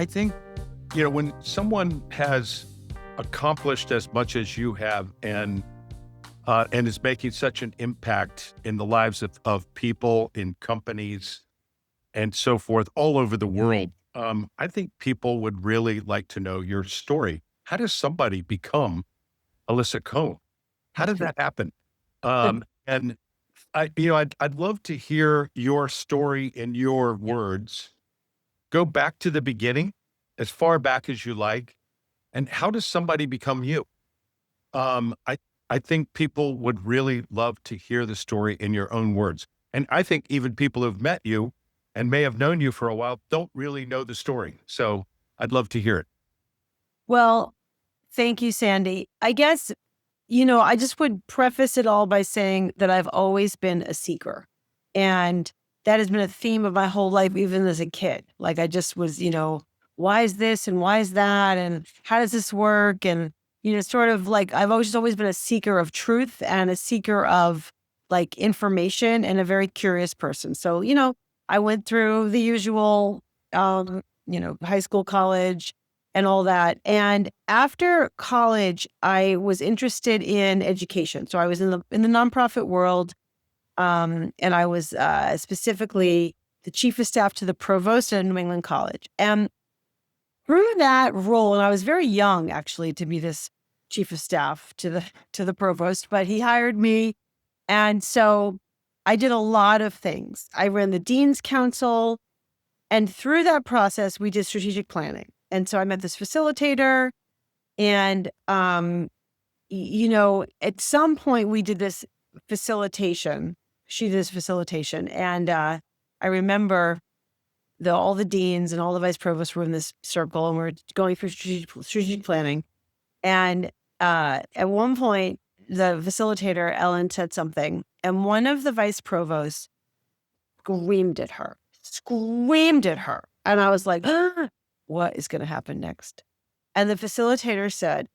I think, when someone has accomplished as much as you have and is making such an impact in the lives of people, in companies, and so forth all over the world, I think people would really like to know your story. How does somebody become Alisa Cohn? How did that happen? And I'd love to hear your story in your words. Go back to the beginning, as far back as you like. And how does somebody become you? Um, I, I think people would really love to hear the story in your own words. And I think even people who've met you and may have known you for a while don't really know the story. So I'd love to hear it. Well, thank you, Sandy. I guess, I just would preface it all by saying that I've always been a seeker. And that has been a theme of my whole life, even as a kid. Like I just was, why is this and why is that? And how does this work? And, sort of like I've always been a seeker of truth and a seeker of like information and a very curious person. So, I went through the usual, high school, college, and all that. And after college, I was interested in education. So I was in the nonprofit world, and I was specifically the chief of staff to the provost at New England College. And through that role, and I was very young actually to be this chief of staff to the provost, but he hired me, and so I did a lot of things. I ran the dean's council, and through that process, we did strategic planning. And so I met this facilitator, and at some point we did this facilitation. She did this facilitation, and I remember all the deans and all the vice provosts were in this circle, and we're going through strategic planning. And at one point, the facilitator Ellen said something, and one of the vice provosts screamed at her, and I was like, what is going to happen next? And the facilitator said,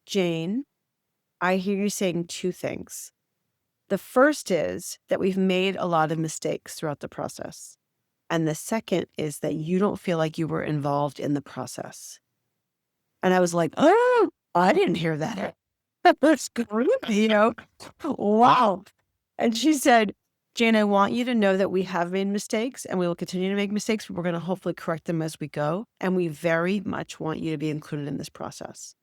Jane, I hear you saying two things. The first is that we've made a lot of mistakes throughout the process. And the second is that you don't feel like you were involved in the process. And I was like, oh, I didn't hear that. That's creepy, wow. And she said, Jane, I want you to know that we have made mistakes and we will continue to make mistakes, but we're going to hopefully correct them as we go. And we very much want you to be included in this process.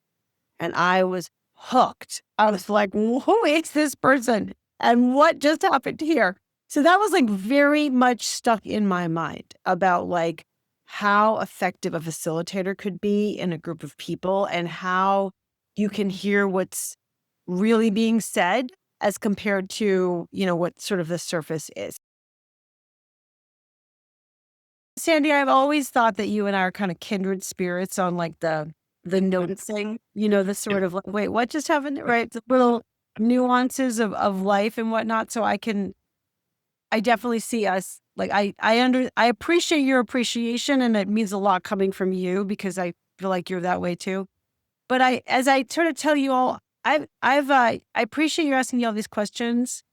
And I was hooked. I was like, who is this person? And what just happened here? So that was like very much stuck in my mind about like how effective a facilitator could be in a group of people and how you can hear what's really being said as compared to, what sort of the surface is. Sandy, I've always thought that you and I are kind of kindred spirits on like the noticing, the sort of like, wait, what just happened? Right. The little nuances of life and whatnot. So I definitely see us like, I appreciate your appreciation, and it means a lot coming from you because I feel like you're that way too. But as I sort of tell you all, I appreciate you asking me all these questions.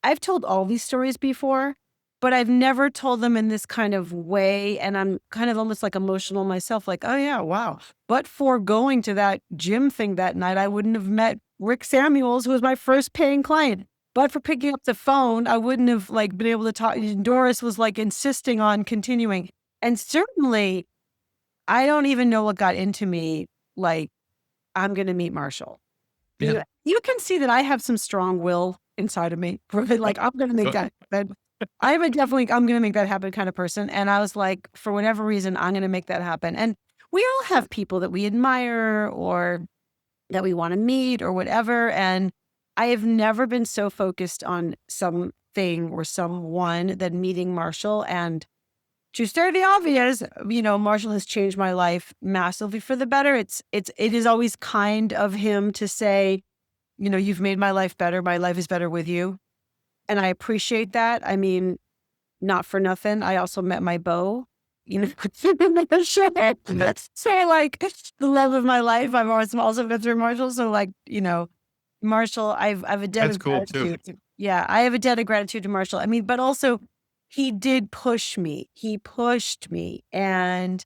I've told all these stories before, but I've never told them in this kind of way. And I'm kind of almost like emotional myself, like, oh yeah, wow. But for going to that gym thing that night, I wouldn't have met Rick Samuels, who was my first paying client. But for picking up the phone, I wouldn't have like been able to talk. Doris was like insisting on continuing. And certainly I don't even know what got into me. Like, I'm going to meet Marshall. Yeah. You can see that I have some strong will inside of me. Like, I'm going to make that happen. I'm going to make that happen kind of person. And I was like, for whatever reason, I'm going to make that happen. And we all have people that we admire or that we want to meet or whatever. And I have never been so focused on something or someone than meeting Marshall. And to state the obvious, Marshall has changed my life massively for the better. It is always kind of him to say, you've made my life better. My life is better with you. And I appreciate that. I mean, not for nothing. I also met my beau, so like the love of my life. I've also been through Marshall. So like, Marshall, I've a debt That's of cool gratitude. too. Yeah, I have a debt of gratitude to Marshall. I mean, but also he did push me. He pushed me. And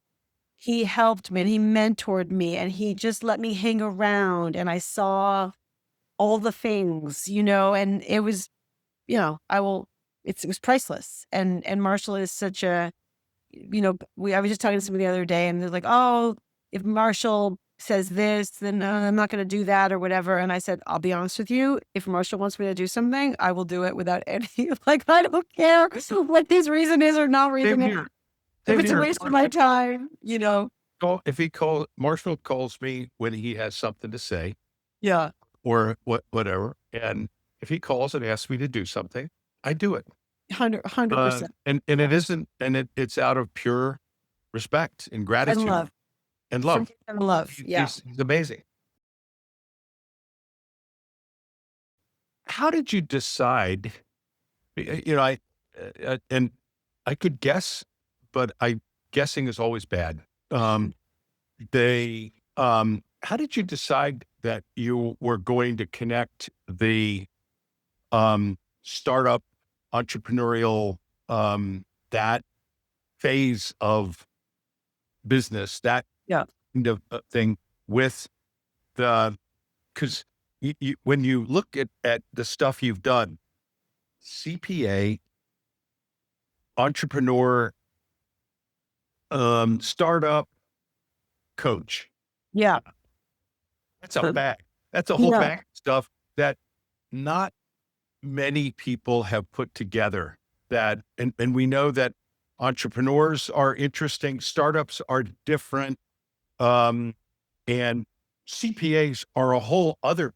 he helped me and he mentored me and he just let me hang around and I saw all the things, and it was, it was priceless. And Marshall is such a, I was just talking to somebody the other day and they're like, oh, if Marshall says this, then I'm not going to do that or whatever. And I said, I'll be honest with you. If Marshall wants me to do something, I will do it without any, like, I don't care what his reason is or not reason. Same here. If Same it's a here. waste of my time, Marshall calls me when he has something to say Yeah. or whatever. And if he calls and asks me to do something, I do it. 100%. And it isn't, and it's out of pure respect and gratitude And love. and love. And love. Yeah. He's amazing. How did you decide? And I could guess, but guessing is always bad. How did you decide that you were going to connect the startup entrepreneurial that phase of business, that Yeah. kind of thing with because when you look at the stuff you've done, CPA, entrepreneur, startup, coach, Yeah. that's a bag. That's a whole Yeah. bag of stuff that not many people have put together. And we know that entrepreneurs are interesting, startups are different, and CPAs are a whole other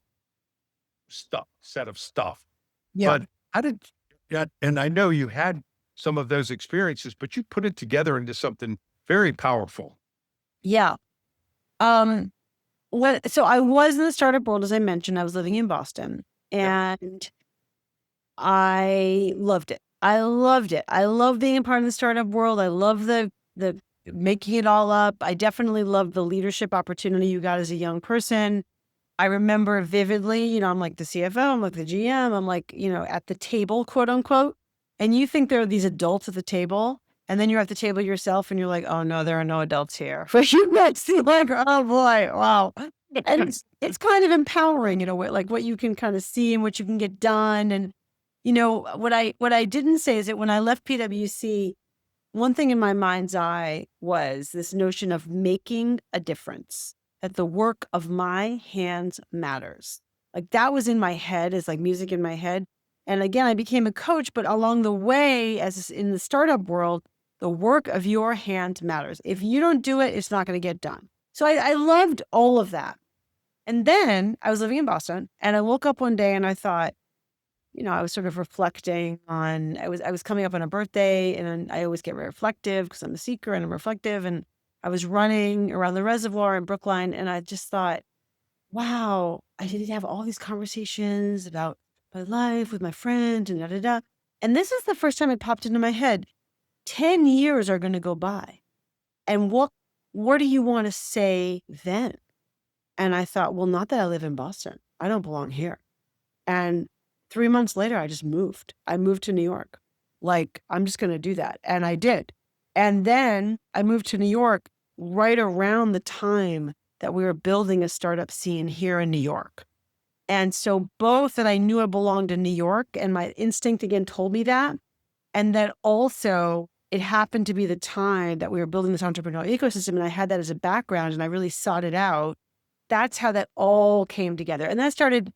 set of stuff. Yeah. But how did, and I know you had some of those experiences, but you put it together into something very powerful. Yeah. So I was in the startup world, as I mentioned. I was living in Boston and I loved it. I loved it. I love being a part of the startup world. I love the making it all up. I definitely love the leadership opportunity you got as a young person. I remember vividly, I'm like the CFO, I'm like the GM, I'm like, at the table, quote unquote. And you think there are these adults at the table, and then you're at the table yourself and you're like, oh no, there are no adults here. But you get see like, oh boy, wow. And it's kind of empowering in a way, like what you can kind of see and what you can get done. And what I didn't say is that when I left PwC, one thing in my mind's eye was this notion of making a difference, that the work of my hands matters. Like that was in my head, as like music in my head. And again, I became a coach, but along the way, as in the startup world, the work of your hand matters. If you don't do it, it's not going to get done. So I loved all of that. And then I was living in Boston and I woke up one day and I thought, I was sort of reflecting on, I was coming up on a birthday and I always get very reflective because I'm a seeker and I'm reflective. And I was running around the reservoir in Brookline and I just thought, wow, I did have all these conversations about my life with my friends and da da da. And this is the first time it popped into my head. 10 years are going to go by. And what do you want to say then? And I thought, well, not that I live in Boston. I don't belong here. And 3 months later, I just moved. I moved to New York. Like, I'm just going to do that. And I did. And then I moved to New York right around the time that we were building a startup scene here in New York. And so both that I knew I belonged in New York and my instinct again told me that. And that also it happened to be the time that we were building this entrepreneurial ecosystem. And I had that as a background and I really sought it out. That's how that all came together. And I started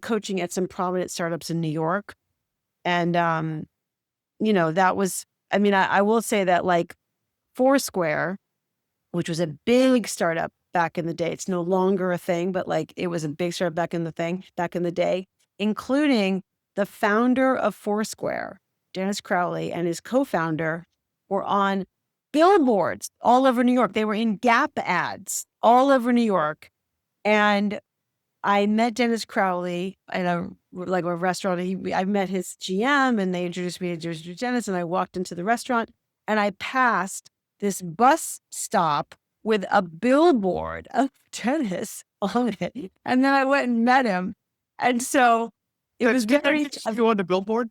coaching at some prominent startups in New York. And, that was, I will say that like Foursquare, which was a big startup back in the day. It's no longer a thing, but like it was a big startup back in the day, including the founder of Foursquare, Dennis Crowley, and his co-founder were on billboards all over New York. They were in Gap ads all over New York. And I met Dennis Crowley at a restaurant. I met his GM and they introduced me to Dennis and I walked into the restaurant and I passed this bus stop with a billboard of Dennis on it. And then I went and met him. And so it was very... You go on the billboard?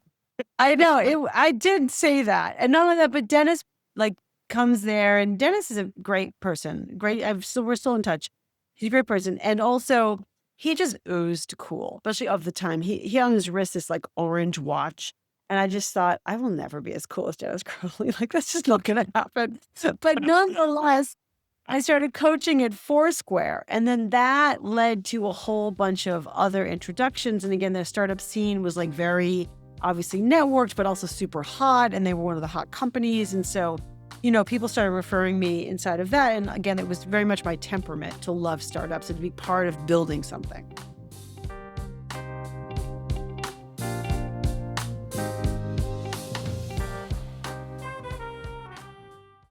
I know. I did say that. And not only that, but Dennis, like comes there, and Dennis is a great person. We're still in touch. He's a great person. And also he just oozed cool, especially of the time. He on his wrist this like orange watch. And I just thought, I will never be as cool as Dennis Crowley. Like, that's just not going to happen. But nonetheless, I started coaching at Foursquare. And then that led to a whole bunch of other introductions. And again, the startup scene was like very obviously networked, but also super hot. And they were one of the hot companies. And so, people started referring me inside of that. And again, it was very much my temperament to love startups and to be part of building something.